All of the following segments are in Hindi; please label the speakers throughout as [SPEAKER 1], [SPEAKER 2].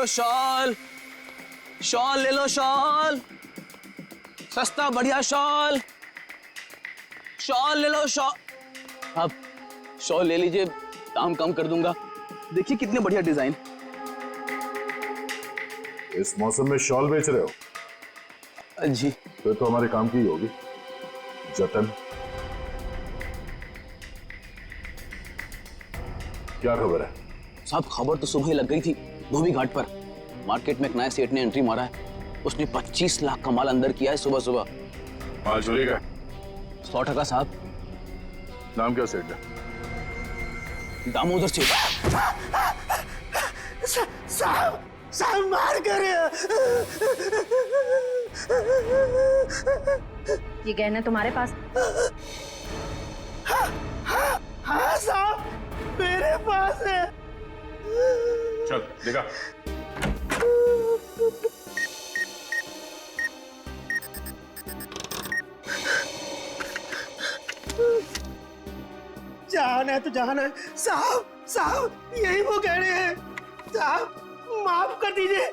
[SPEAKER 1] लो शॉल, शॉल ले लो शॉल, सस्ता बढ़िया शॉल, शॉल ले लो शॉल। आप शॉल ले लीजिए, दाम कम कर दूंगा। देखिए कितने बढ़िया डिजाइन।
[SPEAKER 2] इस मौसम में शॉल बेच रहे हो?
[SPEAKER 1] जी।
[SPEAKER 2] फिर तो हमारे काम की ही होगी। जतन, क्या खबर है?
[SPEAKER 1] साहब खबर तो सुबह ही लग गई थी धोबी घाट पर। मार्केट में एक नए सेठ ने एंट्री मारा है। उसने 25 लाख का माल अंदर किया है सुबह सुबह।
[SPEAKER 2] माल चोरी का?
[SPEAKER 1] 100% साहब।
[SPEAKER 2] नाम क्या सेठ का?
[SPEAKER 1] दामोदर सेठ।
[SPEAKER 3] साहब, साहब मार कर।
[SPEAKER 4] ये गहना तुम्हारे पास?
[SPEAKER 3] हाँ साहब, मेरे पास है।
[SPEAKER 2] चल देखा।
[SPEAKER 3] जान है तो जान है। साहब, साहब यही वो गहने हैं। साहब माफ कर दीजिए,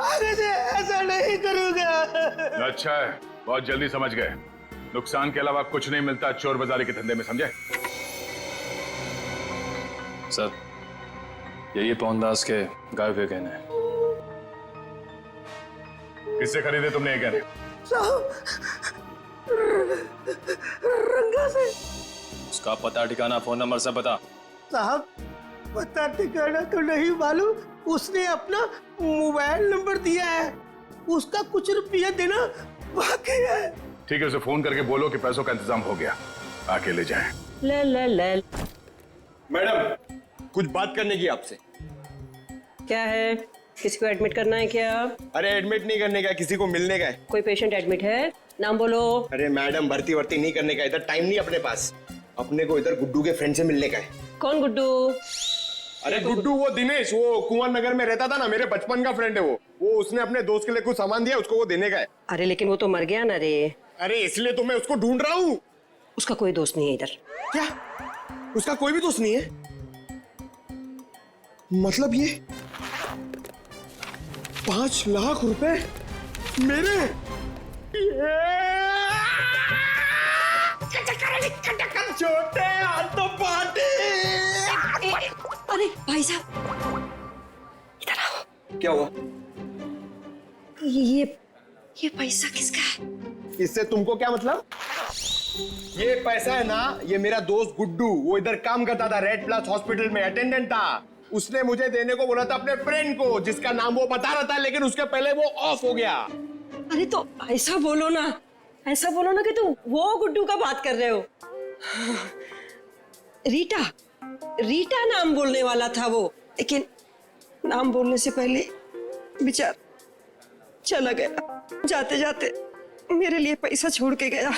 [SPEAKER 3] आगे से ऐसा नहीं करूंगा।
[SPEAKER 2] अच्छा है, बहुत जल्दी समझ गए। नुकसान के अलावा कुछ नहीं मिलता चोर बाजारी के धंधे में, समझे?
[SPEAKER 5] सर, यही पवनदास के गाय हुए गहने हैं।
[SPEAKER 2] किससे खरीदे तुमने ये गहने?
[SPEAKER 3] साहब रंगा से।
[SPEAKER 5] उसका पता ठिकाना फोन नंबर सब बता।
[SPEAKER 3] साहब पता ठिकाना तो नहीं मालूम, उसने अपना मोबाइल नंबर दिया है। उसका कुछ रुपया देना बाकी है।
[SPEAKER 2] ठीक है, उसे फोन करके बोलो कि पैसों का इंतजाम हो गया, आके ले जाएं।
[SPEAKER 6] ले।
[SPEAKER 7] मैडम कुछ बात करने की आपसे।
[SPEAKER 6] क्या है? किसी को एडमिट करना है क्या?
[SPEAKER 7] अरे एडमिट नहीं करने का, किसी को मिलने का है।
[SPEAKER 6] कोई पेशेंट एडमिट है? नाम बोलो।
[SPEAKER 7] अरे मैडम भर्ती वर्ती नहीं करने का, इधर टाइम नहीं अपने पास। अपने को इधर गुड्डू के फ्रेंड से मिलने का है।
[SPEAKER 6] कौन गुड्डू?
[SPEAKER 7] अरे गुड्डू वो दिनेश, वो कुंवर नगर में रहता था ना, मेरे बचपन का फ्रेंड है वो उसने अपने दोस्त के लिए कुछ सामान दिया, उसको वो देने का है।
[SPEAKER 6] अरे लेकिन वो तो मर गया ना रे।
[SPEAKER 7] अरे इसलिए तो मैं उसको ढूंढ रहा हूँ।
[SPEAKER 6] उसका कोई दोस्त नहीं है इधर।
[SPEAKER 7] क्या? उसका कोई भी दोस्त नहीं है? मतलब ये 5 लाख रुपए मेरे? छोटे हाथ तो पार्टी।
[SPEAKER 6] अरे भाई साहब इधर आओ।
[SPEAKER 7] क्या हुआ?
[SPEAKER 6] ये पैसा किसका है?
[SPEAKER 7] इससे तुमको क्या मतलब? ये पैसा है ना, ये मेरा दोस्त गुड्डू, वो इधर काम करता था, रेड प्लस हॉस्पिटल में अटेंडेंट था। उसने मुझे देने को बोला था अपने फ्रेंड को, जिसका नाम वो बता रहा था, लेकिन उसके पहले वो ऑफ हो गया।
[SPEAKER 6] अरे तो ऐसा बोलो ना, ऐसा बोलो ना कि तुम वो गुड्डू का बात कर रहे हो। रीटा नाम बोलने वाला था वो, लेकिन नाम बोलने से पहले बेचारा चला गया। जाते जाते मेरे लिए पैसा छोड़ के गया।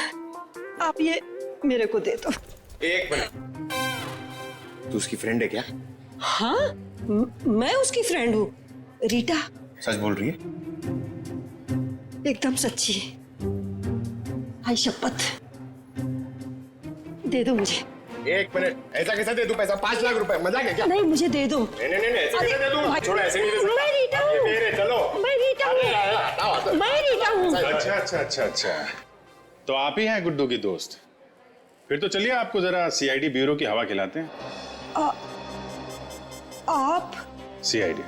[SPEAKER 6] आप ये मेरे को दे दो।
[SPEAKER 7] एक मिनट, तू उसकी फ्रेंड है क्या?
[SPEAKER 6] हाँ, मैं उसकी फ्रेंड हूँ। रीटा
[SPEAKER 7] सच बोल रही है?
[SPEAKER 6] एकदम सच्ची। आई शपथ। दे दो मुझे।
[SPEAKER 7] एक मिनट, ऐसा कैसे दे दूं पैसा? 5 लाख रुपए, मजाक है क्या?
[SPEAKER 6] नहीं मुझे दे दो।
[SPEAKER 7] नहीं, ऐसे कैसे दे दूं? छोड़ो, ऐसे नहीं दे सकता।
[SPEAKER 6] मैं रीटा हूँ।
[SPEAKER 7] ये मेरे, चलो।
[SPEAKER 6] मैं रीटा हूँ। मैं रीटा हूँ।
[SPEAKER 5] अच्छा। तो आप ही हैं गुड्डू की दोस्त? फिर तो चलिए आपको जरा सीआईडी ब्यूरो की हवा खिलाते हैं।
[SPEAKER 6] आप?
[SPEAKER 5] सीआईडी।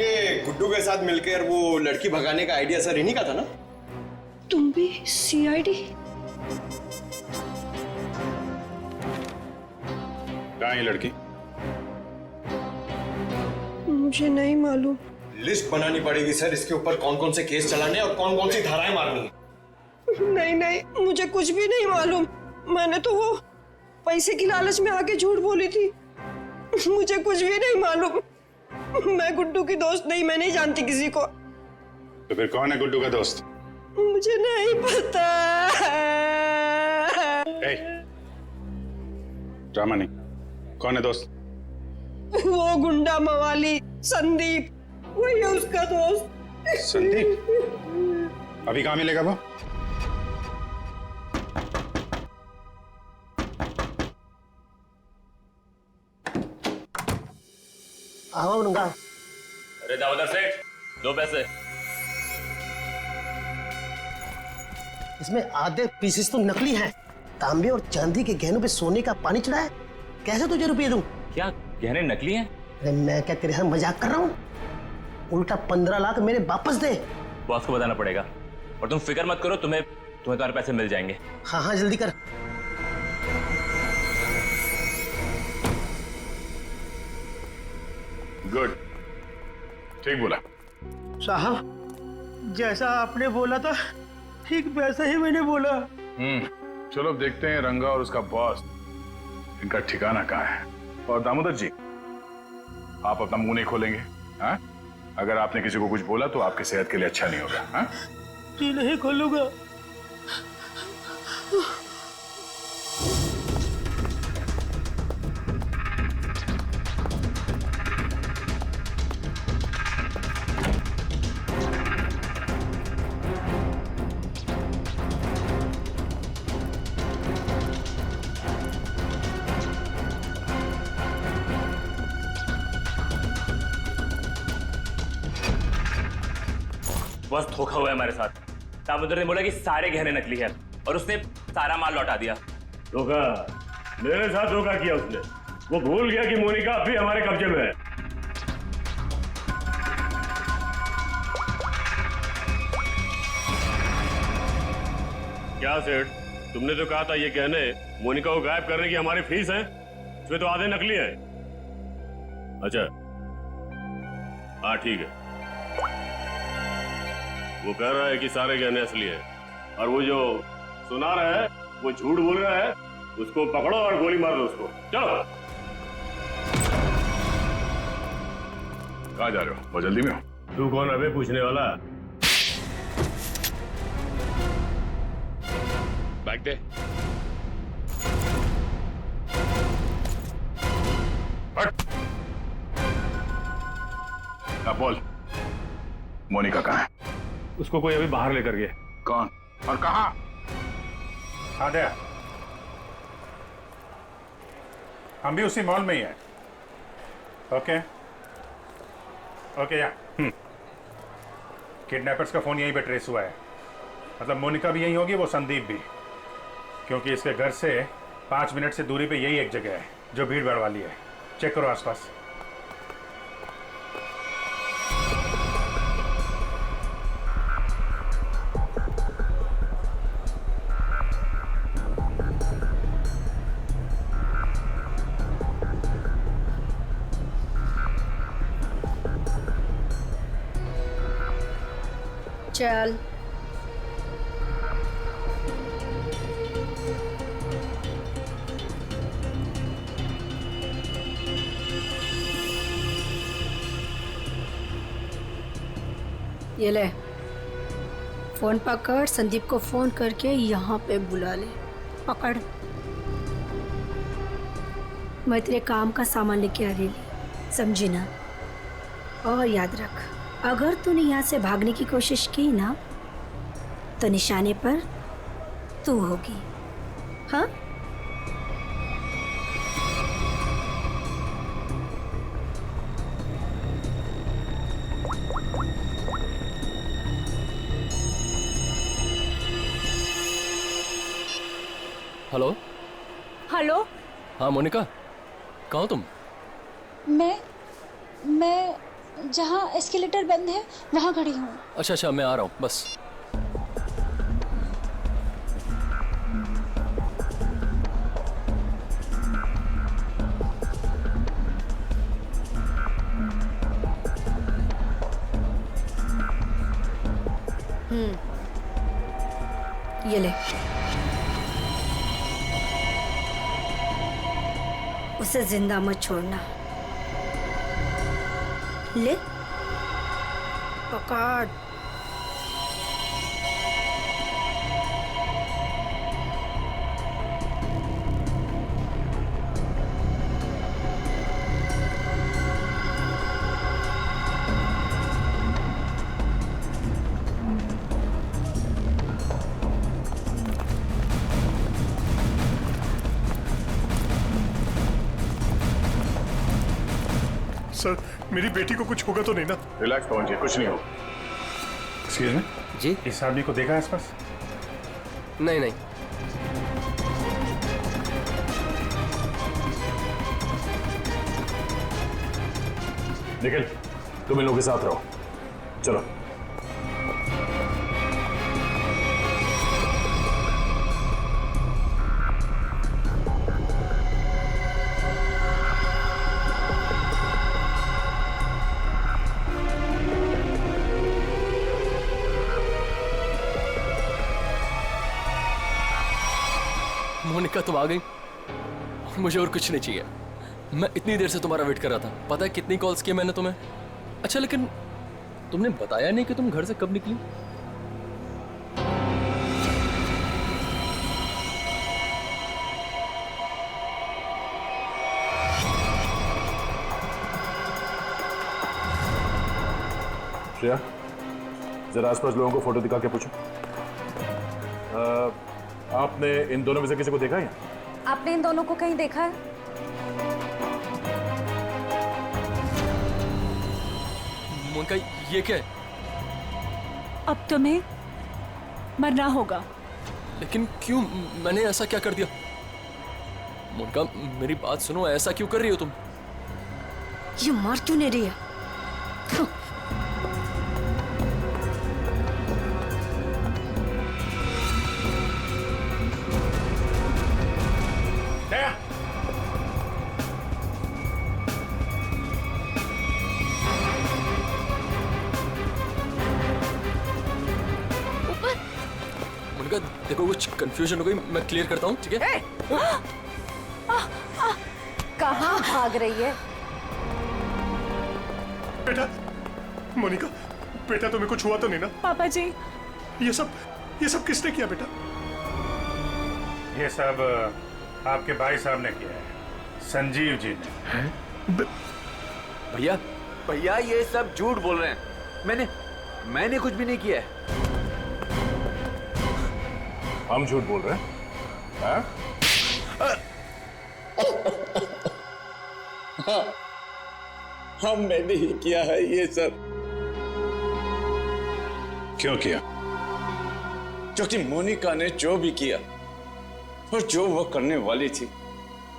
[SPEAKER 7] ये गुड्डू के साथ मिलकर वो लड़की भगाने का आइडिया सर इन्हीं का था ना?
[SPEAKER 6] तुम भी सीआईडी?
[SPEAKER 5] कहाँ है ये लड़की?
[SPEAKER 6] मुझे नहीं मालूम।
[SPEAKER 7] लिस्ट बनानी पड़ेगी सर, इसके ऊपर कौन कौन से केस चलाने और कौन कौन सी धाराएं मारनी है।
[SPEAKER 6] नहीं, मुझे कुछ भी नहीं मालूम। मैंने तो वो पैसे की लालच में आके झूठ बोली थी। मुझे कुछ भी नहीं मालूम। मैं गुड्डू की दोस्त नहीं, मैं नहीं जानती किसी को।
[SPEAKER 5] तो फिर कौन है गुड्डू का दोस्त?
[SPEAKER 6] मुझे नहीं पता।
[SPEAKER 5] ड्रामा नहीं, कौन है दोस्त?
[SPEAKER 6] वो गुंडा मवाली संदीप, वही है उसका दोस्त।
[SPEAKER 5] संदीप? अभी कहाँ मिलेगा वो?
[SPEAKER 3] आओ नंगा,
[SPEAKER 8] अरे दामोदर सेठ, दो पैसे।
[SPEAKER 3] इसमें आधे पीसेस तो नकली हैं। तांबे और चांदी के गहनों पे सोने का पानी चढ़ा है। कैसे तुझे रुपये दूं?
[SPEAKER 8] क्या गहने नकली हैं?
[SPEAKER 3] अरे मैं क्या तेरे साथ मजाक कर रहा हूँ? उल्टा 15 लाख मेरे वापस दे।
[SPEAKER 8] बॉस को बताना पड़ेगा। और तुम फिक्र मत करो, तुम्हें तुम्हारे पैसे मिल जाएंगे।
[SPEAKER 3] हाँ हाँ जल्दी कर।
[SPEAKER 2] गुड, ठीक बोला।
[SPEAKER 3] साहब जैसा आपने बोला था ठीक वैसा ही मैंने बोला।
[SPEAKER 2] चलो अब देखते हैं रंगा और उसका बॉस, इनका ठिकाना कहाँ है। और दामोदर जी, आप अपना मुंह नहीं खोलेंगे, हाँ? अगर आपने किसी को कुछ बोला तो आपकी सेहत के लिए अच्छा नहीं होगा, हाँ?
[SPEAKER 3] जी नहीं खोलूंगा।
[SPEAKER 8] बॉस धोखा हुआ है हमारे साथ। दामोदर ने बोला कि सारे गहने नकली है और उसने सारा माल लौटा दिया।
[SPEAKER 9] धोखा? मेरे साथ धोखा किया उसने। वो भूल गया कि मोनिका अब भी हमारे कब्जे में है। क्या सेठ, तुमने तो कहा था ये गहने मोनिका को गायब करने की हमारी फीस है, इसमें तो आधे नकली है। अच्छा हाँ ठीक है। वो कह रहा है कि सारे गहने असली है और वो जो सुना रहा है वो झूठ बोल रहा है। उसको पकड़ो और गोली मार दो उसको। चलो।
[SPEAKER 2] कहाँ जा रहे हो? बहुत जल्दी में हो?
[SPEAKER 9] तू कौन है बे पूछने वाला?
[SPEAKER 8] बैग दे।
[SPEAKER 2] हट। अब बोल, मोनिका कहाँ है?
[SPEAKER 5] उसको कोई अभी बाहर लेकर गया।
[SPEAKER 2] कौन और कहाँ?
[SPEAKER 5] हाँ दया, हम भी उसी मॉल में ही हैं। ओके ओके या किडनैपर्स का फोन यहीं पे ट्रेस हुआ है। मतलब मोनिका भी यहीं होगी, वो संदीप भी, क्योंकि इसके घर से 5 मिनट से दूरी पे यही एक जगह है जो भीड़ भाड़ वाली है। चेक करो आसपास।
[SPEAKER 4] चल ये ले फोन पकड़, संदीप को फोन करके यहाँ पे बुला ले। पकड़। मैं तेरे काम का सामान लेके आ रही, समझी ना? और याद रख, अगर तूने यहाँ से भागने की कोशिश की ना तो निशाने पर तू होगी। हाँ?
[SPEAKER 10] हेलो।
[SPEAKER 11] हेलो।
[SPEAKER 10] हाँ मोनिका, कहाँ हो तुम?
[SPEAKER 11] मैं जहाँ एस्केलेटर बंद है वहाँ खड़ी हूँ।
[SPEAKER 10] अच्छा अच्छा, मैं आ रहा हूँ बस।
[SPEAKER 4] ये ले, उसे जिंदा मत छोड़ना। ले पकड़।
[SPEAKER 7] सर मेरी बेटी को कुछ होगा तो नहीं ना?
[SPEAKER 2] रिलैक्स पवन जी, कुछ नहीं हो।
[SPEAKER 5] एक्सक्यूज मी
[SPEAKER 10] जी?
[SPEAKER 5] इस आदमी को देखा है आसपास?
[SPEAKER 10] नहीं नहीं।
[SPEAKER 2] निखिल, तुम इन लोगों के साथ रहो, चलो।
[SPEAKER 10] मोनिका तुम आ गई, मुझे और कुछ नहीं चाहिए। मैं इतनी देर से तुम्हारा वेट कर रहा था। पता है कितनी कॉल्स की मैंने तुम्हें? अच्छा लेकिन तुमने बताया नहीं कि तुम घर से कब निकली?
[SPEAKER 2] श्रेया, जरा आसपास लोगों को फोटो दिखा के पूछो। आपने इन दोनों में से किसी को देखा है?
[SPEAKER 11] आपने इन दोनों को कहीं देखा है?
[SPEAKER 10] मोनिका ये क्या है?
[SPEAKER 11] अब तुम्हें मरना होगा।
[SPEAKER 10] लेकिन क्यों? मैंने ऐसा क्या कर दिया? मोनिका मेरी बात सुनो, ऐसा क्यों कर रही हो तुम?
[SPEAKER 4] ये मार क्यों नहीं रही है?
[SPEAKER 10] मोनिका देखो कुछ कंफ्यूजन हो गई, मैं क्लियर करता हूँ, ठीक है?
[SPEAKER 11] कहाँ भाग रही है?
[SPEAKER 7] बेटा, मोनिका, बेटा तुम्हें कुछ हुआ तो नहीं ना?
[SPEAKER 11] पापा जी,
[SPEAKER 7] ये सब किसने किया बेटा?
[SPEAKER 5] ये सब आपके भाई साहब ने किया है, संजीव जी ने।
[SPEAKER 1] भैया भैया ये सब झूठ बोल रहे हैं। मैंने कुछ भी नहीं किया है।
[SPEAKER 2] हम झूठ बोल रहे हैं? हाँ?
[SPEAKER 1] मैंने ही किया है ये सब।
[SPEAKER 2] क्यों किया?
[SPEAKER 1] क्योंकि मोनिका ने जो भी किया और जो वो करने वाली थी,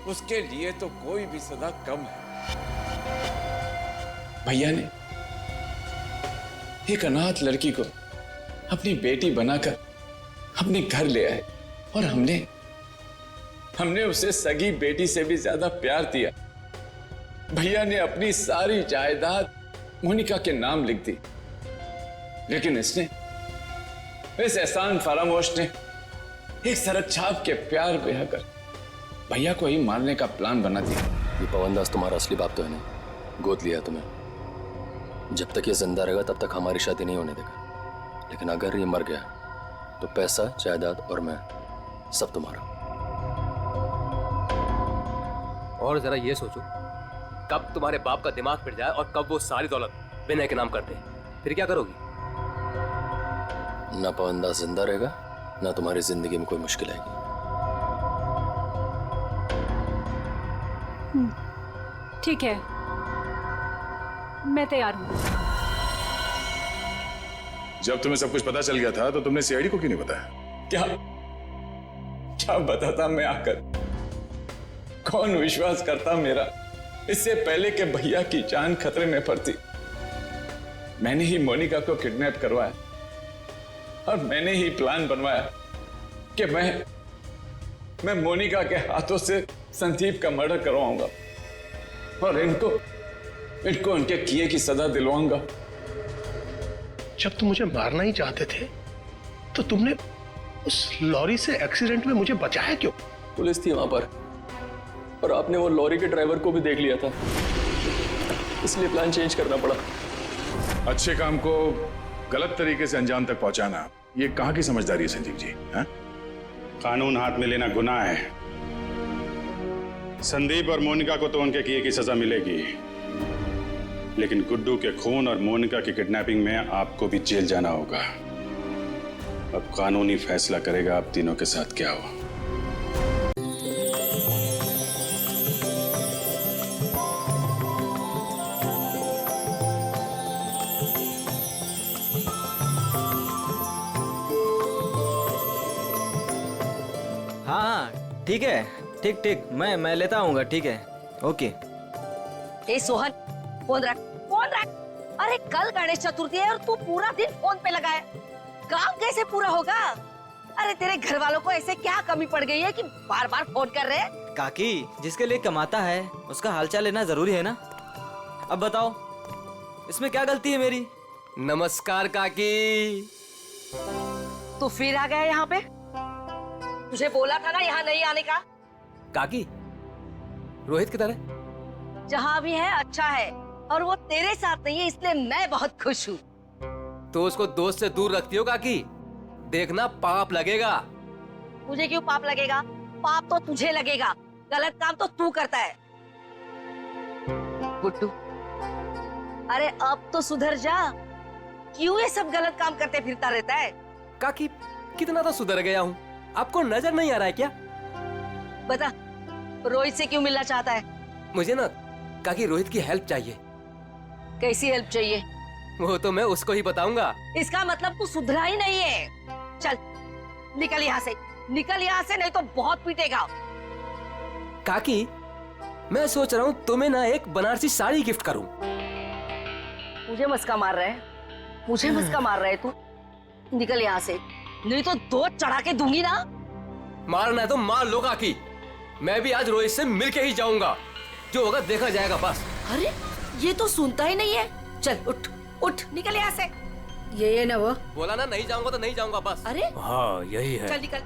[SPEAKER 1] उसके लिए तो कोई भी सजा कम है। भैया ने एक अनाथ लड़की को अपनी बेटी बनाकर अपने घर ले आए और हमने उसे सगी बेटी से भी ज्यादा प्यार दिया। भैया ने अपनी सारी जायदाद मोनिका के नाम लिख दी, लेकिन इस एहसान फरामोश ने एक सरक छाप के प्यार बहाकर भैया को ही मारने का प्लान बना दिया।
[SPEAKER 10] ये पवनदास तुम्हारा असली बाप तो है नहीं, गोद लिया तुम्हें। जब तक ये जिंदा रहेगा तब तक हमारी शादी नहीं होने देगा, लेकिन अगर ये मर गया तो पैसा, जायदाद और मैं सब तुम्हारा।
[SPEAKER 12] और जरा ये सोचो, कब तुम्हारे बाप का दिमाग फिर जाए और कब वो सारी दौलत विनय के नाम कर दे, फिर क्या करोगी?
[SPEAKER 10] ना पवनदास जिंदा रहेगा, ना तुम्हारी जिंदगी में कोई मुश्किल आएगी।
[SPEAKER 11] ठीक है, मैं तैयार हूँ।
[SPEAKER 2] जब तुम्हें सब कुछ पता चल गया था तो तुमने सीआईडी को क्यों नहीं बताया?
[SPEAKER 1] क्या बताता मैं आकर? कौन विश्वास करता मेरा? इससे पहले कि भैया की जान खतरे में पड़ती, मैंने ही मोनिका को किडनैप करवाया और मैंने ही प्लान बनवाया कि मैं मोनिका के हाथों से संदीप का मर्डर करवाऊंगा और इनको उनके किए की सजा दिलवाऊंगा।
[SPEAKER 3] जब तुम मुझे मारना ही चाहते थे तो तुमने उस लॉरी से एक्सीडेंट में मुझे बचाया क्यों?
[SPEAKER 10] पुलिस थी वहां पर और आपने वो लॉरी के ड्राइवर को भी देख लिया था, इसलिए प्लान चेंज करना पड़ा।
[SPEAKER 2] अच्छे काम को गलत तरीके से अंजाम तक पहुंचाना, ये कहां की समझदारी है संजीव जी? हाँ?
[SPEAKER 5] कानून हाथ में लेना गुनाह है। संदीप और मोनिका को तो उनके किए की सजा मिलेगी, लेकिन गुड्डू के खून और मोनिका की किडनैपिंग में आपको भी जेल जाना होगा। अब कानूनी फैसला करेगा आप तीनों के साथ क्या हो।
[SPEAKER 13] ठीक है, ठीक ठीक, मैं लेता आऊंगा, ठीक है, ओके।
[SPEAKER 14] ए सोहन, फोन रख, फोन रख। अरे कल गणेश चतुर्थी है और तू पूरा दिन फोन पे लगा है, काम कैसे पूरा होगा? अरे तेरे घर वालों को ऐसे क्या कमी पड़ गई है कि बार बार फोन कर रहे हैं?
[SPEAKER 13] काकी, जिसके लिए कमाता है उसका हालचाल लेना जरूरी है ना। अब बताओ, इसमें क्या गलती है मेरी?
[SPEAKER 12] नमस्कार काकी।
[SPEAKER 14] तू फिर आ गया यहाँ पे? तुझे बोला था ना यहाँ नहीं आने का।
[SPEAKER 12] काकी, रोहित किधर है?
[SPEAKER 14] जहाँ भी है अच्छा है, और वो तेरे साथ नहीं है, इसलिए मैं बहुत खुश हूँ।
[SPEAKER 12] तो उसको दोस्त से दूर रखती हो काकी, देखना पाप लगेगा।
[SPEAKER 14] मुझे क्यों पाप लगेगा? पाप तो तुझे लगेगा, गलत काम तो तू करता है। गुड्डू, अरे अब तो सुधर जा, क्यों ये सब गलत काम करते फिरता रहता है?
[SPEAKER 12] काकी, कितना तो सुधर गया हूँ, आपको नजर नहीं आ रहा है क्या?
[SPEAKER 14] बता, रोहित से क्यों मिलना चाहता है?
[SPEAKER 12] मुझे ना काकी रोहित की हेल्प चाहिए।
[SPEAKER 14] कैसी हेल्प चाहिए?
[SPEAKER 12] वो तो मैं उसको ही बताऊंगा।
[SPEAKER 14] इसका मतलब तू सुधरा ही नहीं है। चल निकल यहाँ से, निकल यहाँ से, नहीं तो बहुत पीटेगा।
[SPEAKER 12] काकी, मैं सोच रहा हूँ तुम्हें ना एक बनारसी साड़ी गिफ्ट करूँ।
[SPEAKER 14] मुझे मस्का मार रहा है, मुझे मस्का मार रहा है तू? निकल यहाँ से, नहीं तो दो चढ़ा के दूंगी ना।
[SPEAKER 12] मारना है तो मार लो काकी, मैं भी आज रोहित से मिलके ही जाऊंगा, जो होगा देखा जाएगा बस।
[SPEAKER 14] अरे ये तो सुनता ही नहीं है। चल उठ उठ, निकल यहाँ से। ये ना वो
[SPEAKER 12] बोला ना नहीं जाऊंगा तो नहीं जाऊंगा बस।
[SPEAKER 14] अरे
[SPEAKER 12] हाँ यही है।
[SPEAKER 14] चल निकल,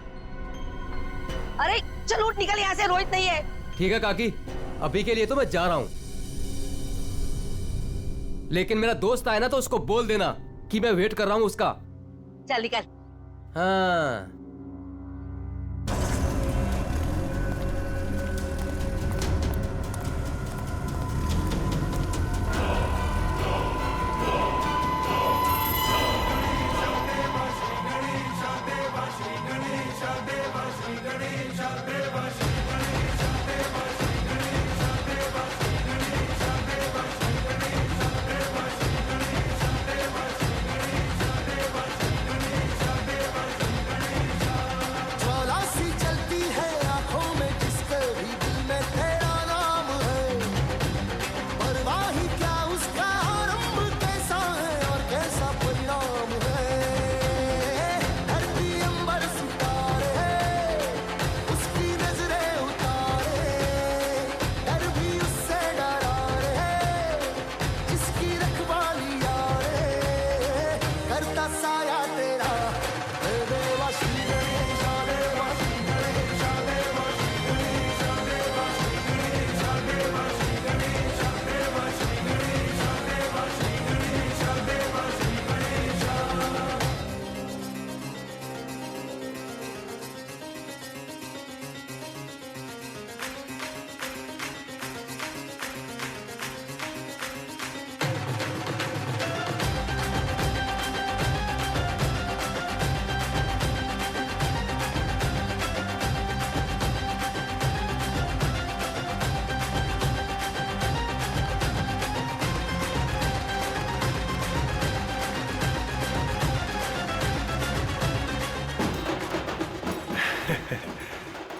[SPEAKER 14] अरे चल उठ, निकल यहाँ से, रोहित नहीं है।
[SPEAKER 12] ठीक है काकी, अभी के लिए तो मैं जा रहा हूँ, लेकिन मेरा दोस्त आए ना तो उसको बोल देना कि मैं वेट कर रहा हूँ उसका।
[SPEAKER 14] चल निकल।
[SPEAKER 12] हाँ।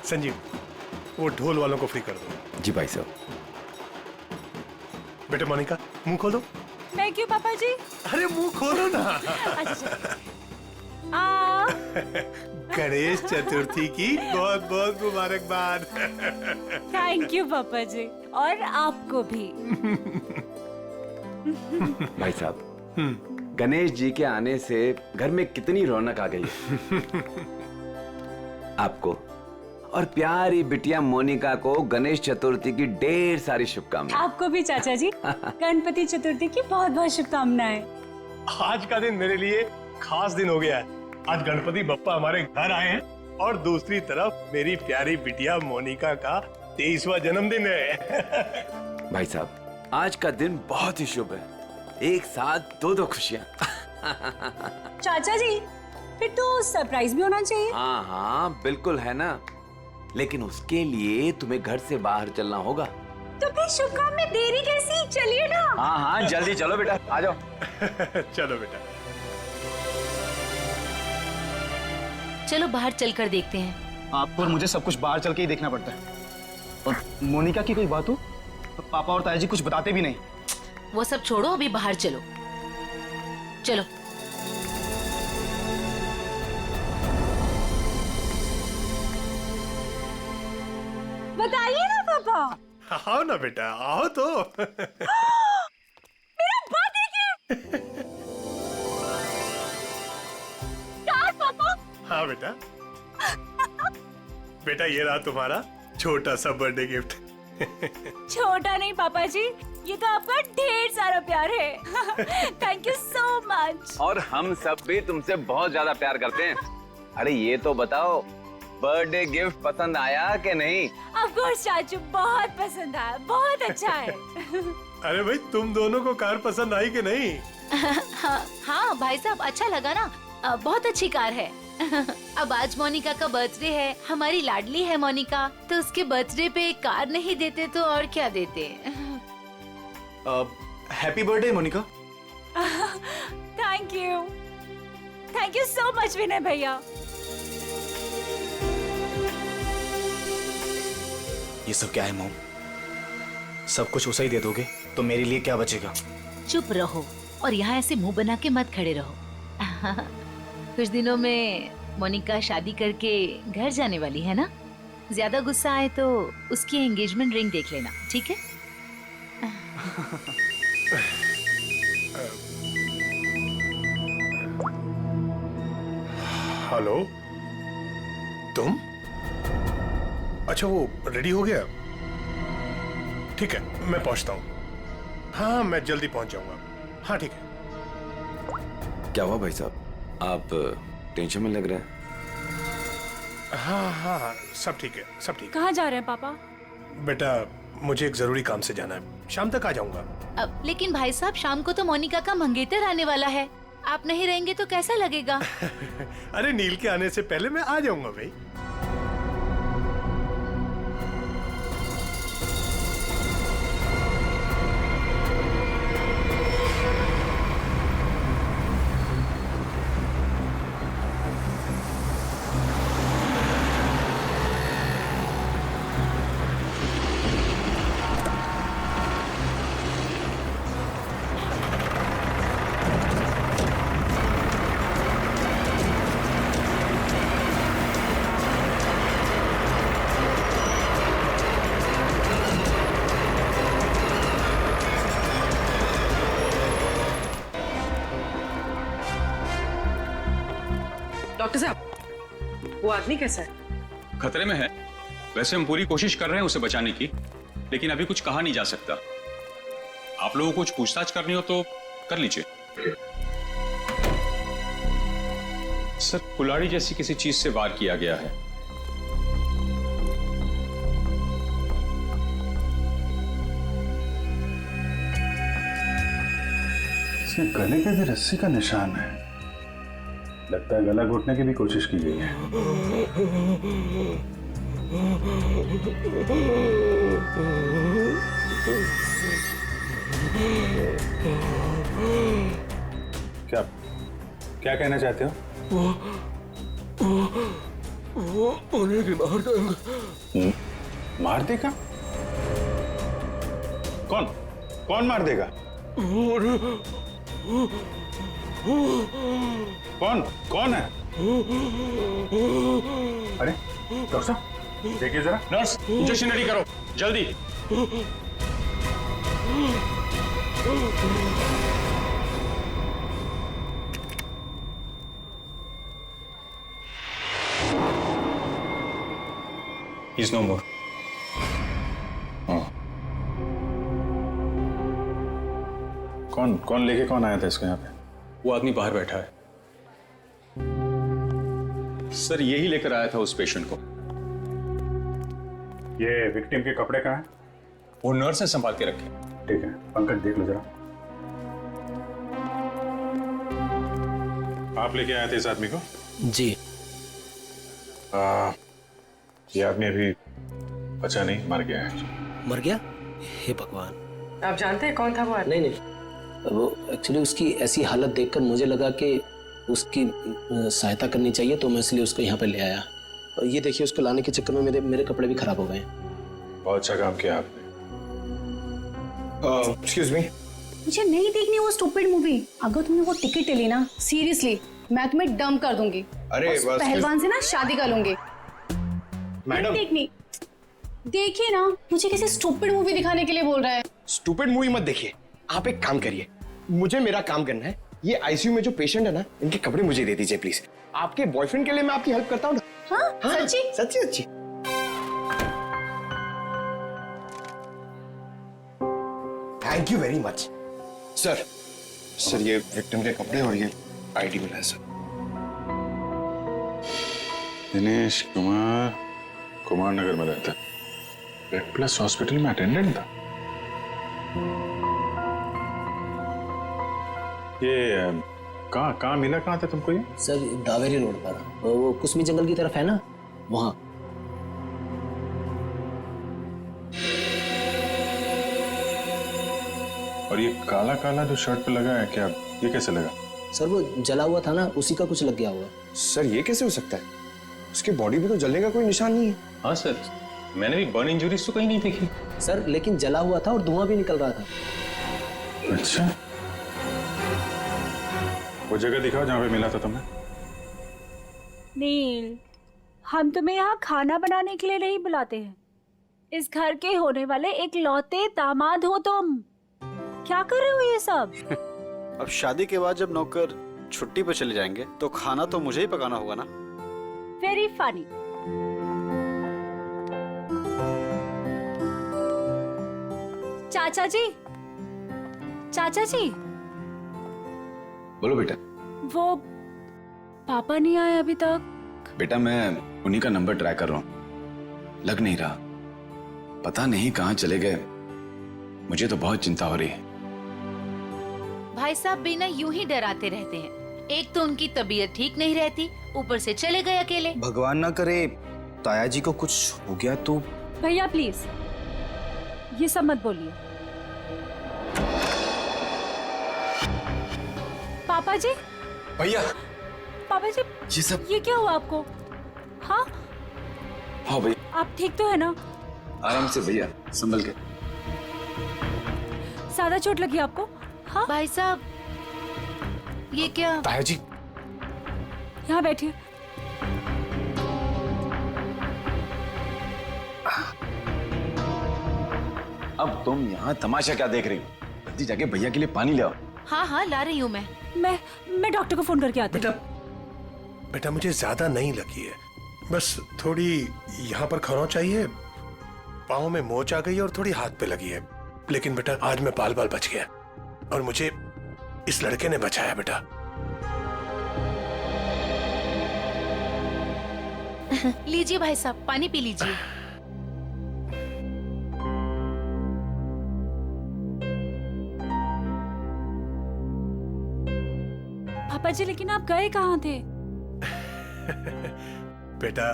[SPEAKER 7] संजीव, वो ढोल वालों को फ्री कर दो।
[SPEAKER 15] जी भाई साहब।
[SPEAKER 7] बेटे मोनिका, मुंह खोलो।
[SPEAKER 11] मैं क्यों पापा जी?
[SPEAKER 7] अरे मुंह खोलो ना।
[SPEAKER 11] अच्छा।
[SPEAKER 7] गणेश चतुर्थी की बहुत बहुत मुबारकबाद।
[SPEAKER 11] थैंक यू पापा जी, और आपको भी।
[SPEAKER 15] भाई साहब, गणेश जी के आने से घर में कितनी रौनक आ गई है। आपको और प्यारी बिटिया मोनिका को गणेश चतुर्थी की ढेर सारी शुभकामनाएं।
[SPEAKER 11] आपको भी चाचा जी गणपति चतुर्थी की बहुत बहुत शुभकामनाएं।
[SPEAKER 7] आज का दिन मेरे लिए खास दिन हो गया है। आज गणपति बप्पा हमारे घर आए हैं और दूसरी तरफ मेरी प्यारी बिटिया मोनिका का 23वां जन्मदिन है।
[SPEAKER 15] भाई साहब, आज का दिन बहुत ही शुभ है, एक साथ दो दो खुशियां।
[SPEAKER 11] चाचा जी, फिर तो सरप्राइज भी होना चाहिए।
[SPEAKER 15] हाँ हाँ बिल्कुल है ना, लेकिन उसके लिए तुम्हें घर से बाहर चलना होगा।
[SPEAKER 11] तो फिर शुभ काम में देरी कैसी? चलिए ना।
[SPEAKER 15] हाँ हाँ जल्दी चलो बेटा, आ जाओ।
[SPEAKER 7] चलो बेटा।
[SPEAKER 16] चलो बाहर चलकर देखते हैं। आपको और मुझे सब कुछ बाहर चल के ही देखना पड़ता है। और मोनिका की कोई बात हो तो पापा और ताया जी कुछ बताते भी नहीं।
[SPEAKER 17] वो सब छोड़ो, अभी बाहर चलो। चलो।
[SPEAKER 11] बताइए ना पापा।
[SPEAKER 7] आओ ना बेटा, आओ तो।
[SPEAKER 11] मेरा बर्थडे गिफ्ट। कार पापा।
[SPEAKER 7] हाँ बेटा। बेटा ये रहा तुम्हारा छोटा सा बर्थडे गिफ्ट।
[SPEAKER 11] छोटा नहीं पापा जी, ये तो आपका ढेर सारा प्यार है। Thank you so much.
[SPEAKER 15] और हम सब भी तुमसे बहुत ज्यादा प्यार करते हैं। अरे ये तो बताओ, बर्थडे गिफ्ट पसंद आया कि नहीं?
[SPEAKER 11] ऑफ कोर्स चाचू, बहुत पसंद आया, बहुत अच्छा है।
[SPEAKER 7] अरे भाई तुम दोनों को कार पसंद आई कि नहीं?
[SPEAKER 17] हाँ भाई साहब, अच्छा लगा ना, बहुत अच्छी कार है। अब आज मोनिका का बर्थडे है, हमारी लाडली है मोनिका, तो उसके बर्थडे पे कार नहीं देते तो और क्या देते।
[SPEAKER 16] Happy birthday Monika.
[SPEAKER 11] Thank you so much Vinay भैया।
[SPEAKER 16] ये सब क्या है मॉम? सब कुछ उसे ही दे दोगे तो मेरे लिए क्या बचेगा?
[SPEAKER 17] चुप रहो और यहाँ ऐसे मुंह बना के मत खड़े रहो। कुछ दिनों में मोनिका शादी करके घर जाने वाली है ना, ज्यादा गुस्सा आए तो उसकी एंगेजमेंट रिंग देख लेना, ठीक है?
[SPEAKER 7] हेलो, तुम? अच्छा वो रेडी हो गया? ठीक है, मैं पहुंचता हूँ। हाँ मैं जल्दी पहुंच जाऊंगा। हाँ ठीक है।
[SPEAKER 15] क्या हुआ भाई साहब, आप टेंशन में लग रहे हैं?
[SPEAKER 7] हाँ हाँ सब ठीक है, सब ठीक है।
[SPEAKER 11] कहाँ जा रहे हैं पापा?
[SPEAKER 7] बेटा मुझे एक जरूरी काम से जाना है, शाम तक आ जाऊंगा।
[SPEAKER 17] लेकिन भाई साहब शाम को तो मोनिका का मंगेतर आने वाला है, आप नहीं रहेंगे तो कैसा लगेगा?
[SPEAKER 7] अरे नील के आने से पहले मैं आ जाऊंगा भाई।
[SPEAKER 6] डॉक्टर साहब, वो आदमी कैसा है?
[SPEAKER 5] खतरे में है। वैसे हम पूरी कोशिश कर रहे हैं उसे बचाने की, लेकिन अभी कुछ कहा नहीं जा सकता। आप लोगों को कुछ पूछताछ करनी हो तो कर लीजिए। सर, कुल्हाड़ी जैसी किसी चीज से वार किया गया है।
[SPEAKER 2] इसके गले पे भी रस्सी का निशान है। लगता है गला घोटने की भी कोशिश की गई है। क्या क्या कहना चाहते हो?
[SPEAKER 3] वो उन्हें भी मार देंगे।
[SPEAKER 2] मार देगा? कौन कौन मार देगा? कौन कौन है? अरे डॉक्टर साहब देखिए जरा।
[SPEAKER 5] नर्स, इंजेक्शन रेडी करो जल्दी। He's no more.
[SPEAKER 2] कौन लेके कौन आया था इसको यहाँ पे?
[SPEAKER 5] वो आदमी बाहर बैठा है। सर, यही लेकर आया था उस पेशेंट को।
[SPEAKER 2] ये विक्टिम के कपड़े कहाँ हैं?
[SPEAKER 5] वो नर्स ने संभाल के रखे।
[SPEAKER 2] ठीक है, पंकज देख लो जरा। आप लेके आए थे इस आदमी को?
[SPEAKER 13] जी।
[SPEAKER 2] ये आदमी अभी बचा नहीं, मर गया है।
[SPEAKER 13] मर गया? हे भगवान।
[SPEAKER 6] आप जानते हैं कौन था वो आदमी?
[SPEAKER 13] नहीं, वो एक्चुअली उसकी ऐसी हालत देखकर मुझे लगा कि उसकी सहायता करनी चाहिए, तो मैं इसलिए उसको यहाँ पे ले आया।
[SPEAKER 18] और ये देखिए उसको लाने के चक्कर में मेरे कपड़े भी खराब हो गए।
[SPEAKER 2] बहुत अच्छा काम किया आपने।
[SPEAKER 7] एक्सक्यूज मी,
[SPEAKER 19] मुझे नहीं देखनी वो स्टूपिड मूवी। अगर तुमने वो टिकट ले ली ना, सीरियसली मैं तुम्हें डंप कर दूंगी।
[SPEAKER 7] अरे
[SPEAKER 19] और पहलवान से ना शादी कर लूंगी।
[SPEAKER 7] मैडम
[SPEAKER 19] देखनी, देखिए ना, मुझे किसी स्टूपिड मूवी दिखाने के लिए बोल रहा है।
[SPEAKER 7] स्टूपिड मूवी मत देखिए, आप एक काम करिए, मुझे मेरा काम करना है। ये आईसीयू में जो पेशेंट है ना, इनके कपड़े मुझे दे दीजिए प्लीज। आपके बॉयफ्रेंड के लिए मैं आपकी हेल्प करता हूँ ना।
[SPEAKER 19] हाँ, सच्ची
[SPEAKER 7] सच्ची सच्ची। Thank you very much sir. Sir ये विक्टिम के कपड़े और ये आईडी मिला है सर।
[SPEAKER 2] दिनेश कुमार, कुमार नगर में रहता है, रेड प्लस हॉस्पिटल में अटेंडेंट था। ये कहाँ मिला, कहाँ था तुमको ये?
[SPEAKER 18] सर दावेरी रोड पर, वो कुसमी जंगल की तरफ है ना, वहाँ।
[SPEAKER 2] और ये काला काला जो शर्ट पे लगा है, क्या ये कैसे लगा?
[SPEAKER 18] सर वो जला हुआ था ना, उसी का कुछ लग गया हुआ।
[SPEAKER 7] सर ये कैसे हो सकता है? उसकी बॉडी पे तो जलने का कोई निशान नहीं है।
[SPEAKER 10] हाँ सर, मैंने भी बर्न इंजरीज तो कहीं नहीं देखी।
[SPEAKER 18] सर लेकिन जला हुआ था और धुआं भी निकल रहा था।
[SPEAKER 2] अच्छा, वो जगह दिखाओ जहाँ पे मिला था तुम्हें।
[SPEAKER 11] नील, हम तुम्हें यहाँ खाना बनाने के लिए नहीं बुलाते हैं। इस घर के होने वाले एक लौते दामाद हो तुम। क्या कर रहे हो ये सब?
[SPEAKER 20] अब शादी के बाद जब नौकर छुट्टी पर चले जाएंगे तो खाना तो मुझे ही पकाना होगा ना।
[SPEAKER 11] Very funny. चाचा जी, चाचा जी,
[SPEAKER 15] बोलो बेटा।
[SPEAKER 11] वो पापा नहीं आए अभी तक।
[SPEAKER 15] बेटा मैं उन्हीं का नंबर ट्राई कर रहा हूं, लग नहीं रहा, पता नहीं कहां चले गए। मुझे तो बहुत चिंता हो रही है।
[SPEAKER 17] भाई साहब बिना यूं ही डराते रहते हैं। एक तो उनकी तबीयत ठीक नहीं रहती, ऊपर से चले गए अकेले।
[SPEAKER 16] भगवान ना करे ताया जी को कुछ हो गया तो।
[SPEAKER 11] भैया प्लीज ये सब मत बोलिए। पापा जी,
[SPEAKER 15] भैया,
[SPEAKER 11] पापा जी,
[SPEAKER 15] ये सब
[SPEAKER 11] ये क्या हुआ आपको? हाँ
[SPEAKER 15] हाँ भैया,
[SPEAKER 11] आप ठीक तो है ना?
[SPEAKER 15] आराम से भैया, संभल के।
[SPEAKER 11] ज्यादा चोट लगी आपको? हाँ
[SPEAKER 17] भाई साहब, ये क्या?
[SPEAKER 7] ताया जी
[SPEAKER 11] यहाँ बैठिए।
[SPEAKER 15] अब तुम यहाँ तमाशा क्या देख रही हो? जल्दी जाके भैया के लिए पानी ले आओ।
[SPEAKER 17] हाँ हाँ ला रही हूँ
[SPEAKER 11] मैं डॉक्टर को फोन करके आती हूँ।
[SPEAKER 3] बेटा मुझे ज्यादा नहीं लगी है, बस थोड़ी यहाँ पर खरोंच आई है, पाँव में मोच आ गई है और थोड़ी हाथ पे लगी है। लेकिन बेटा आज मैं बाल बच गया और मुझे इस लड़के ने बचाया बेटा।
[SPEAKER 17] लीजिए भाई साहब, पानी पी लीजिए।
[SPEAKER 11] पापा जी लेकिन आप गए कहाँ थे?
[SPEAKER 3] बेटा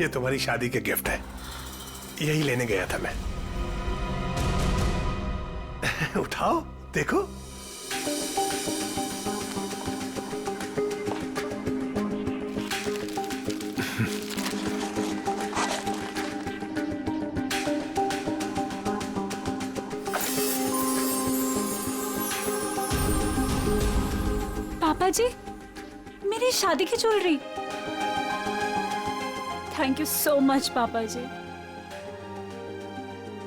[SPEAKER 3] ये तुम्हारी शादी के गिफ्ट है, यही लेने गया था मैं। उठाओ देखो।
[SPEAKER 11] पापा जी, मेरी शादी की jewellery. Thank you so much पापा जी।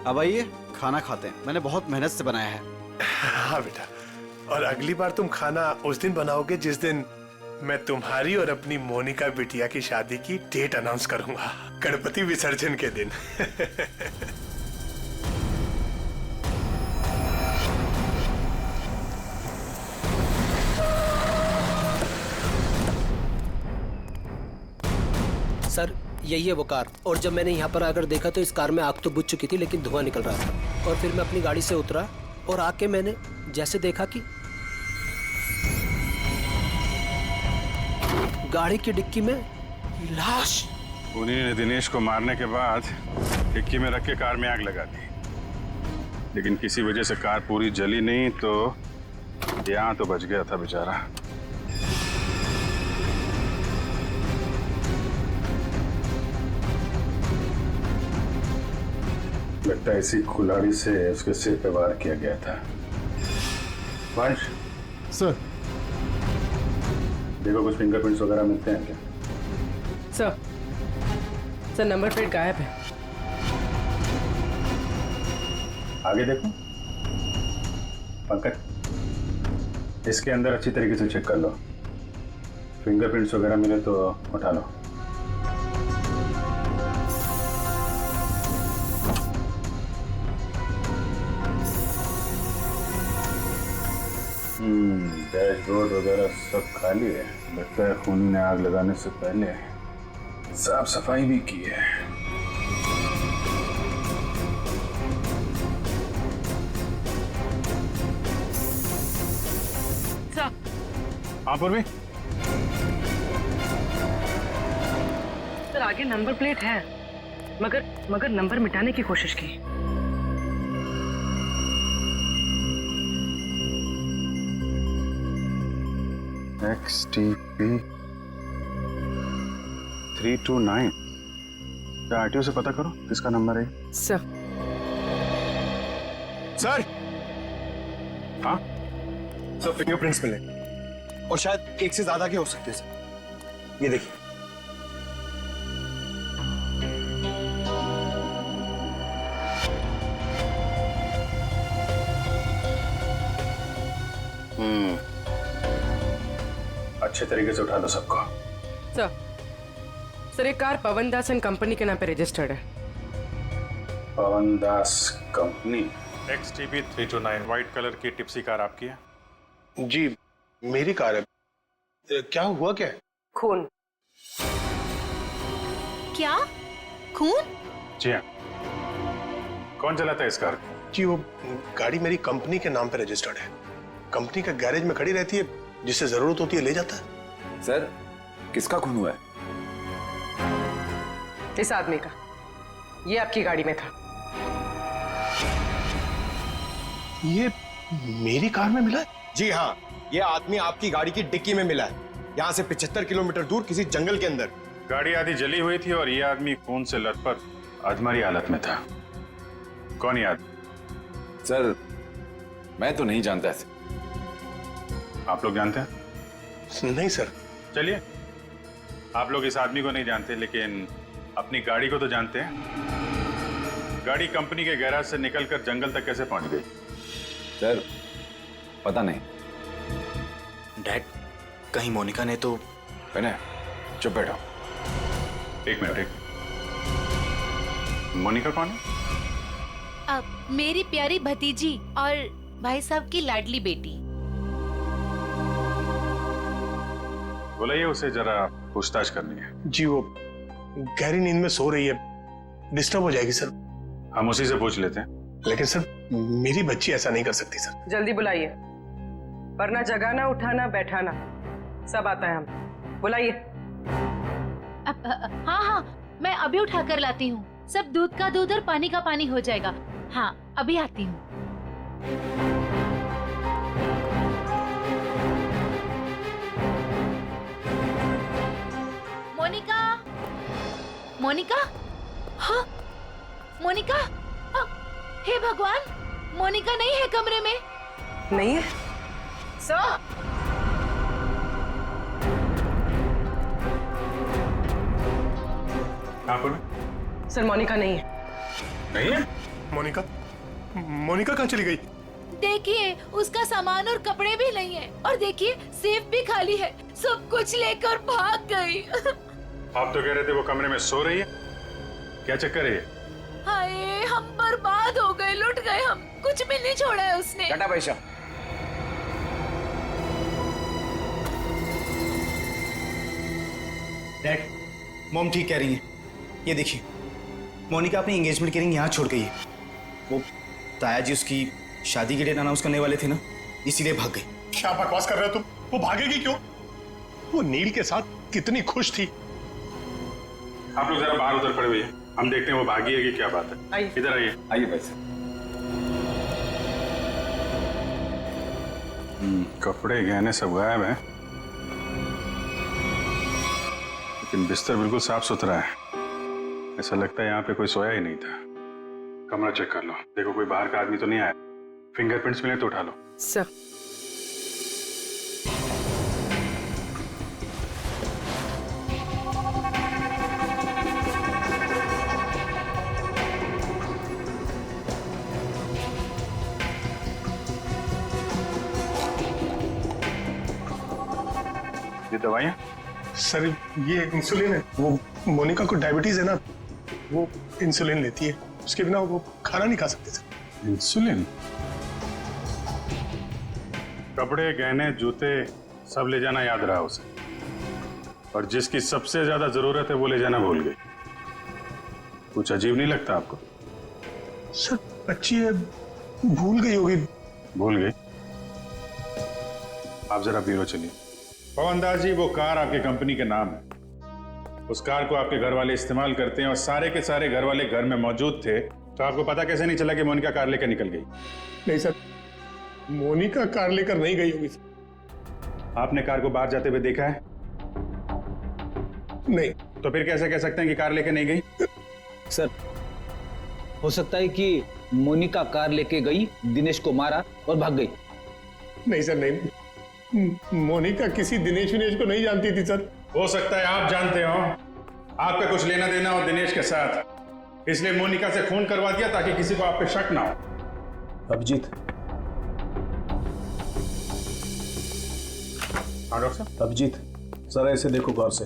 [SPEAKER 20] अब आइए खाना खाते हैं, मैंने बहुत मेहनत से बनाया है।
[SPEAKER 3] हाँ बेटा, और अगली बार तुम खाना उस दिन बनाओगे जिस दिन मैं तुम्हारी और अपनी मोनिका बिटिया की शादी की डेट अनाउंस करूंगा, गणपति विसर्जन के दिन।
[SPEAKER 18] सर यही है वो कार, और जब मैंने यहाँ पर आकर देखा तो इस कार में आग तो बुझ चुकी थी लेकिन धुआं निकल रहा था। और फिर मैं अपनी गाड़ी से उतरा और आके मैंने जैसे देखा कि गाड़ी की डिक्की में लाश।
[SPEAKER 2] उन्हीं ने दिनेश को मारने के बाद डिक्की में रख के कार में आग लगा दी, लेकिन किसी वजह से कार पूरी जली नहीं तो यहाँ तो बच गया था बेचारा।
[SPEAKER 5] लगता है इसी कुल्हाड़ी से उसके सिर पे वार किया गया था। वंश
[SPEAKER 16] सर,
[SPEAKER 5] देखो कुछ फिंगरप्रिंट्स वगैरह मिलते हैं क्या?
[SPEAKER 6] सर नंबर प्लेट गायब है।
[SPEAKER 5] आगे देखो पंकज, इसके अंदर अच्छी तरीके से चेक कर लो, फिंगरप्रिंट्स वगैरह मिले तो उठा लो। डैशबोर्ड वगैरह सब खाली है। लगता है खूनी ने आग लगाने से पहले साफ सफाई भी की है।
[SPEAKER 2] हाँ पूर्वी,
[SPEAKER 6] सर आगे नंबर प्लेट है, मगर नंबर मिटाने की कोशिश की।
[SPEAKER 5] XTP 329। क्या आरटीओ से पता करो किसका नंबर है?
[SPEAKER 6] सर
[SPEAKER 5] हाँ
[SPEAKER 7] सर फिंगरप्रिंट्स मिले और शायद एक से ज्यादा के हो सकते हैं सर। ये देखिए।
[SPEAKER 5] अच्छे तरीके से उठा लो सबको।
[SPEAKER 6] सर एक car Pawan Das and company के नाम पे रजिस्टर्ड है।
[SPEAKER 5] पवन दास कंपनी।
[SPEAKER 2] XTP 329 व्हाइट कलर की टिप्सी कार आपकी है?
[SPEAKER 3] जी मेरी कार है। क्या हुआ क्या है?
[SPEAKER 6] खून।
[SPEAKER 17] क्या खून?
[SPEAKER 2] जी हाँ। कौन चलाता है इस कार को?
[SPEAKER 3] जी वो गाड़ी मेरी कंपनी के नाम पे रजिस्टर्ड है। कंपनी का गैरेज में खड़ी रहती है, जिसे जरूरत होती है ले जाता है।
[SPEAKER 15] सर किसका खून हुआ है?
[SPEAKER 6] इस आदमी का। ये आपकी गाड़ी में था।
[SPEAKER 3] ये मेरी कार में मिला है?
[SPEAKER 7] जी हाँ, ये आदमी आपकी गाड़ी की डिक्की में मिला है, यहाँ से 75 किलोमीटर दूर किसी जंगल के अंदर।
[SPEAKER 2] गाड़ी आधी जली हुई थी और ये आदमी खून से लथपथ अधमरी हालत में था। कौन ये आदमी?
[SPEAKER 15] सर मैं तो नहीं जानता ऐसे।
[SPEAKER 2] आप लोग जानते हैं?
[SPEAKER 3] नहीं सर।
[SPEAKER 2] चलिए, आप लोग इस आदमी को नहीं जानते लेकिन अपनी गाड़ी को तो जानते हैं। गाड़ी कंपनी के गैराज से निकलकर जंगल तक कैसे पहुंच गई?
[SPEAKER 15] सर पता नहीं।
[SPEAKER 16] डैड, कहीं मोनिका ने तो।
[SPEAKER 15] विनय चुप बैठो।
[SPEAKER 2] एक मिनट। मोनिका कौन है?
[SPEAKER 17] अब मेरी प्यारी भतीजी और भाई साहब की लाडली बेटी।
[SPEAKER 2] बुलाइए उसे, जरा पूछताछ करनी है।
[SPEAKER 3] जी वो गहरी नींद में सो रही है, डिस्टर्ब हो जाएगी सर।
[SPEAKER 2] हम उसी से पूछ लेते हैं।
[SPEAKER 3] लेकिन सर मेरी बच्ची ऐसा नहीं कर सकती सर।
[SPEAKER 6] जल्दी बुलाइए, वरना जगाना उठाना बैठाना सब आता है हम। बुलाइए।
[SPEAKER 17] हाँ हाँ, मैं अभी उठा कर लाती हूँ। सब दूध का दूध और पानी का पानी हो जाएगा। हाँ अभी आती हूँ। मोनिका, मोनिका, हाँ मोनिका, हे भगवान, मोनिका नहीं है कमरे में।
[SPEAKER 6] नहीं है
[SPEAKER 17] सर।
[SPEAKER 6] सर मोनिका नहीं है।
[SPEAKER 2] नहीं है?
[SPEAKER 3] मोनिका कहाँ चली गई?
[SPEAKER 17] देखिए उसका सामान और कपड़े भी नहीं है, और देखिए सेफ भी खाली है। सब कुछ लेकर भाग गई।
[SPEAKER 2] आप तो कह रहे थे वो कमरे में सो रही है। क्या चक्कर है?
[SPEAKER 17] हाय हम बर्बाद हो गए, लुट गए हम। कुछ भी नहीं छोड़ा है उसने।
[SPEAKER 15] टाटा पैसा।
[SPEAKER 16] डैड, मॉम ठीक कह रही है। ये देखिए, मोनिका अपनी एंगेजमेंट की रिंग यहाँ छोड़ गई है। वो ताया जी उसकी शादी के डेट अनाउंस करने वाले थे ना, इसीलिए भाग गई।
[SPEAKER 3] क्या बकवास कर रहे हो तुम? वो भागेगी क्यों? वो नील के साथ कितनी खुश थी।
[SPEAKER 2] आप लोग जरा बाहर उधर पड़े हुए हैं, हम देखते हैं वो भागी है कि क्या बात है। इधर आइए।
[SPEAKER 15] आइए पैसे।
[SPEAKER 2] कपड़े गहने सब गायब हैं, लेकिन बिस्तर बिल्कुल साफ सुथरा है। ऐसा लगता है यहाँ पे कोई सोया ही नहीं था।
[SPEAKER 5] कमरा चेक कर लो, देखो कोई बाहर का आदमी तो नहीं आया। फिंगरप्रिंट्स मिले तो उठा लो।
[SPEAKER 6] सर
[SPEAKER 5] ये दवाइयाँ?
[SPEAKER 3] सर ये इंसुलिन है, वो मोनिका को डायबिटीज है ना, वो इंसुलिन लेती है, उसके बिना वो खाना नहीं खा सकते सर।
[SPEAKER 5] इंसुलिन? कपड़े, गहने, जूते सब ले जाना याद रहा उसे, और जिसकी सबसे ज्यादा जरूरत है वो ले जाना भूल गई। कुछ अजीब नहीं लगता आपको?
[SPEAKER 3] सर बच्ची है, भूल गई होगी।
[SPEAKER 5] भूल गई? आप जरा ब्यूरो चलिए। पवन दास जी, वो कार आपकी कंपनी के नाम है। उस कार को आपके घर वाले इस्तेमाल करते हैं और सारे के सारे घर वाले घर में मौजूद थे, तो आपको पता कैसे नहीं चला कि मोनिका कार लेकर निकल गई?
[SPEAKER 3] नहीं सर, मोनिका कार लेकर नहीं गई होगी सर।
[SPEAKER 5] आपने कार को बाहर जाते हुए देखा है?
[SPEAKER 3] नहीं।
[SPEAKER 5] तो फिर कैसे कह सकते हैं कि कार लेकर नहीं गई?
[SPEAKER 21] सर हो सकता है कि मोनिका कार लेके गई, दिनेश को मारा और भाग गई।
[SPEAKER 3] नहीं सर नहीं, मोनिका किसी दिनेश विनेश को नहीं जानती थी सर।
[SPEAKER 5] हो सकता है आप जानते हो, आपका कुछ लेना देना हो दिनेश के साथ, इसलिए मोनिका से खून करवा दिया ताकि किसी को आप पे शक ना हो।
[SPEAKER 16] अभिजीत।
[SPEAKER 5] हाँ डॉक्टर साहब।
[SPEAKER 16] अभिजीत जरा इसे देखो गौर से।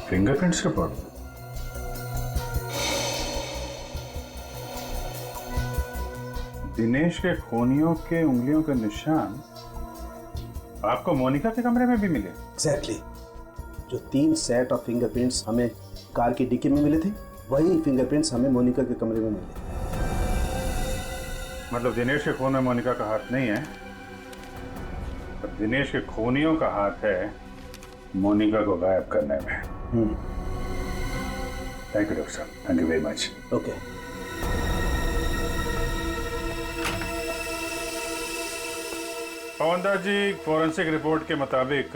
[SPEAKER 5] Fingerprints report? दिनेश के खूनियों के उंगलियों के निशान आपको मोनिका के कमरे में भी मिले?
[SPEAKER 16] एग्जैक्टली। जो 3 सेट ऑफ फिंगरप्रिंट्स हमें कार की डिक्की में मिले थे, वही फिंगरप्रिंट्स हमें मोनिका के कमरे में मिले।
[SPEAKER 5] मतलब दिनेश के खून में मोनिका का हाथ नहीं है, पर दिनेश के खूनियों का हाथ है मोनिका को गायब करने में। थैंक यू डॉक्टर साहब, thank you very much.
[SPEAKER 16] Okay.
[SPEAKER 5] Pawan Das ji, forensic report के मुताबिक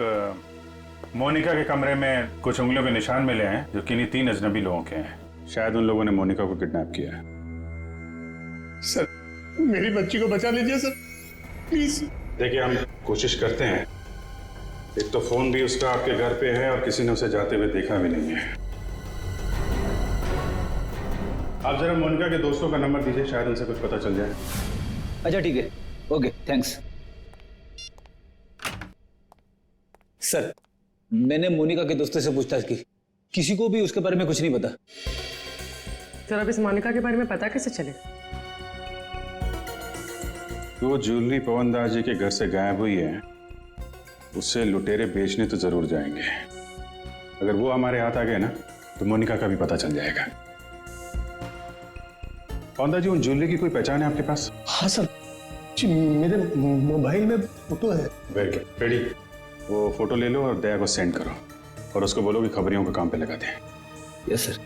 [SPEAKER 5] मोनिका के कमरे में कुछ उंगलियों के निशान मिले हैं जो किन्हीं 3 अजनबी लोगों के हैं। शायद उन लोगों ने मोनिका को किडनैप किया है।
[SPEAKER 3] सर मेरी बच्ची को बचा लीजिए सर, प्लीज।
[SPEAKER 5] देखिए हम कोशिश करते हैं। एक तो फोन भी उसका आपके घर पे है और किसी ने उसे जाते हुए देखा भी नहीं है। आप जरा मोनिका के दोस्तों का नंबर दीजिए, शायद उनसे कुछ पता चल जाए।
[SPEAKER 21] अच्छा ठीक है, ओके थैंक्स। सर मैंने मोनिका के दोस्तों से पूछताछ की, किसी को भी उसके बारे में कुछ नहीं पता।
[SPEAKER 6] सर अब इस मोनिका के बारे में पता कैसे चलेगा?
[SPEAKER 5] तो ज्वेलरी पवन दास जी के घर से गायब हुई है, उससे लुटेरे बेचने तो जरूर जाएंगे। अगर वो हमारे हाथ आ गए ना तो मोनिका का भी पता चल जाएगा। पवन दास जी, उन ज्वेलरी की कोई पहचान है आपके पास?
[SPEAKER 3] हाँ सर जी, मेरे मोबाइल में फोटो है।
[SPEAKER 5] Very good, ready. वो फोटो ले लो और दया को सेंड करो और उसको बोलो कि खबरियों को काम पे लगा दे।
[SPEAKER 21] Yes sir.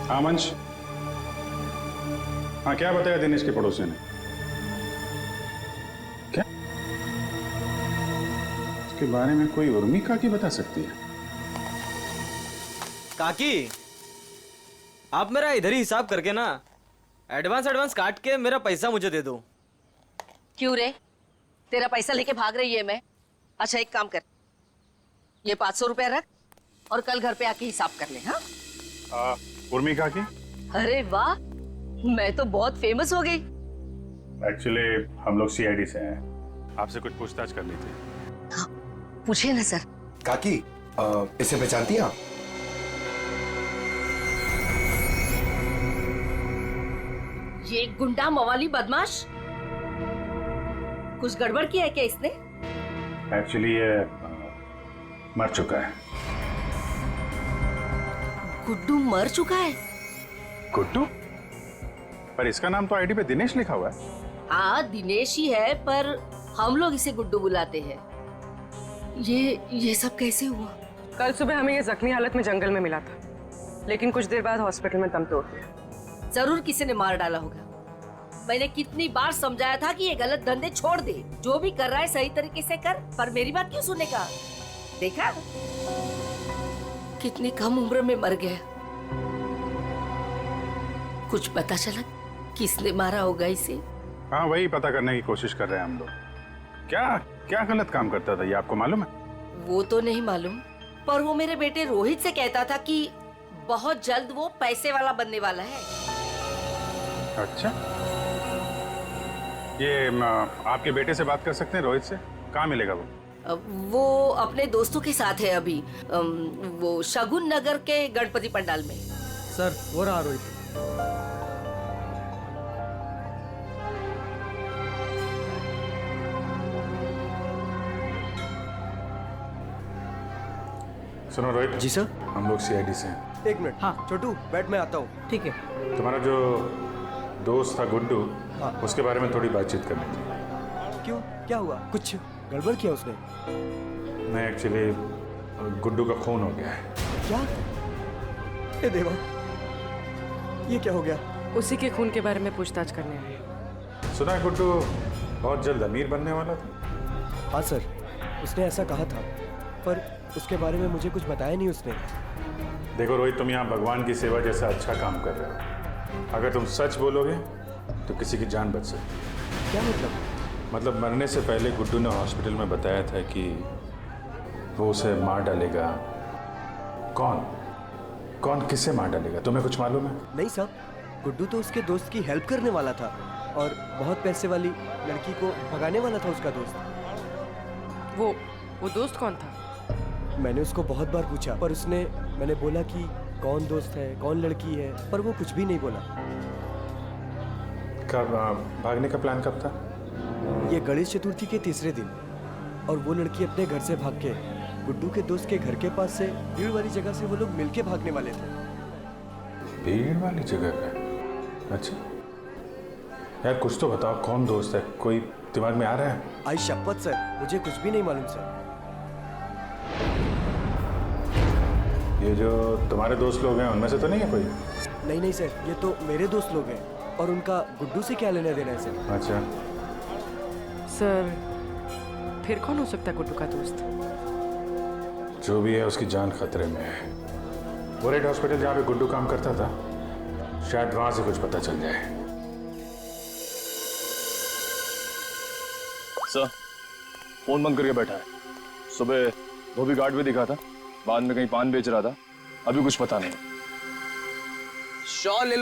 [SPEAKER 5] हाँ मंच। हाँ क्या बताया दिनेश के पड़ोसियों ने? क्या उसके बारे में कोई उर्मी काकी बता सकती है?
[SPEAKER 13] काकी आप मेरा इधर ही हिसाब करके ना एडवांस काट के मेरा पैसा मुझे दे दो।
[SPEAKER 14] क्यों रे, तेरा पैसा लेके भाग रही है मैं? अच्छा एक काम कर, ये 500 रुपया रख और कल घर पे आके हिसाब कर ले। हाँ
[SPEAKER 5] उर्मी काकी?
[SPEAKER 14] अरे वाह, मैं तो बहुत फेमस हो गई।
[SPEAKER 5] एक्चुअली हम लोग सीआईडी से हैं, आपसे कुछ पूछताछ कर ली थी।
[SPEAKER 14] पूछिए ना सर।
[SPEAKER 7] काकी इसे पहचानती हैं आप?
[SPEAKER 14] ये गुंडा मवाली बदमाश, कुछ गड़बड़ किया है क्या इसने?
[SPEAKER 5] एक्चुअली ये मर चुका है।
[SPEAKER 14] गुड्डू मर चुका है?
[SPEAKER 5] गुड्डू? पर इसका नाम तो आईडी पे दिनेश लिखा हुआ है।
[SPEAKER 14] हाँ दिनेश ही है, पर हम लोग इसे गुड्डू बुलाते हैं। ये सब कैसे हुआ?
[SPEAKER 6] कल सुबह हमें ये जख्मी हालत में जंगल में मिला था, लेकिन कुछ देर बाद हॉस्पिटल में दम तोड़ दिया।
[SPEAKER 14] जरूर किसी ने मार डाला होगा। मैंने कितनी बार समझाया था कि ये गलत धंधे छोड़ दे, जो भी कर रहा है सही तरीके से कर, पर मेरी बात क्यों सुनेगा? देखा कितनी कम उम्र में मर गया। कुछ पता चला किसने मारा होगा इसे?
[SPEAKER 2] हाँ, वही पता करने की कोशिश कर रहे हैं हम लोग। क्या क्या गलत काम करता था ये आपको मालूम है?
[SPEAKER 14] वो तो नहीं मालूम, पर वो मेरे बेटे रोहित से कहता था कि बहुत जल्द वो पैसे वाला बनने वाला है।
[SPEAKER 2] अच्छा, ये आपके बेटे से बात कर सकते हैं रोहित से? कहाँ मिलेगा वो?
[SPEAKER 14] वो अपने दोस्तों के साथ है अभी, वो शगुन नगर के गणपति पंडाल में।
[SPEAKER 9] सर वो रहा रोहित।
[SPEAKER 2] सुनो रोहित
[SPEAKER 9] जी सर।
[SPEAKER 2] हम लोग सीआईडी से हैं।
[SPEAKER 9] एक मिनट। हाँ छोटू बैठ, मैं आता हूँ। ठीक है।
[SPEAKER 2] तुम्हारा जो दोस्त था गुड्डू,
[SPEAKER 9] हाँ।
[SPEAKER 2] उसके बारे में थोड़ी बातचीत करनी थी।
[SPEAKER 9] क्यों, क्या हुआ? कुछ गड़बड़ किया उसने?
[SPEAKER 2] नहीं, एक्चुअली गुड्डू का खून हो गया है।
[SPEAKER 9] क्या? ए देवा, ये क्या हो गया?
[SPEAKER 22] उसी के खून के बारे में पूछताछ करने आए।
[SPEAKER 2] सुना है गुड्डू बहुत जल्द अमीर बनने वाला था।
[SPEAKER 9] हाँ सर, उसने ऐसा कहा था, पर उसके बारे में मुझे कुछ बताया नहीं उसने।
[SPEAKER 2] देखो रोहित, तुम यहाँ भगवान की सेवा जैसा अच्छा काम कर रहे हो। अगर तुम सच बोलोगे तो किसी की जान बच सकती है।
[SPEAKER 9] क्या मतलब?
[SPEAKER 2] मतलब मरने से पहले गुड्डू ने हॉस्पिटल में बताया था कि वो उसे मार डालेगा। कौन कौन किसे मार डालेगा, तुम्हें कुछ मालूम है?
[SPEAKER 9] नहीं साहब, गुड्डू तो उसके दोस्त की हेल्प करने वाला था और बहुत पैसे वाली लड़की को भगाने वाला था उसका दोस्त।
[SPEAKER 22] वो दोस्त कौन था?
[SPEAKER 9] मैंने उसको बहुत बार पूछा, पर मैंने बोला कि कौन दोस्त है, कौन लड़की है, पर वो कुछ भी नहीं बोला।
[SPEAKER 2] कब भागने का प्लान कब था?
[SPEAKER 9] ये गणेश चतुर्थी के तीसरे दिन, और वो लड़की अपने घर से भाग के गुड्डू के दोस्त के घर के पास से भीड़ वाली जगह से वो लोग मिलके भागने वाले थे।
[SPEAKER 2] भीड़ वाली जगह पे? अच्छा यार, कुछ तो बताओ, कौन दोस्त है? कोई दिमाग में आ रहा है?
[SPEAKER 9] आई शपथ सर, मुझे कुछ भी नहीं मालूम सर।
[SPEAKER 2] ये जो तुम्हारे दोस्त लोग हैं उनमें से तो नहीं है कोई?
[SPEAKER 9] नहीं नहीं सर, ये तो मेरे दोस्त लोग हैं, और उनका गुड्डू से क्या लेना देना है सर?
[SPEAKER 2] अच्छा
[SPEAKER 22] सर, फिर कौन हो सकता है गुड्डू का दोस्त?
[SPEAKER 2] जो भी है उसकी जान खतरे में है। वो रेड हॉस्पिटल जहाँ पे गुड्डू काम करता था, शायद वहां से कुछ पता चल जाए।
[SPEAKER 23] सर, फोन बंद करके बैठा है। सुबह धोबी गार्ड भी दिखा था, बाद में कहीं पान बेच रहा था। अभी कुछ पता नहीं।
[SPEAKER 1] शॉल ले लो।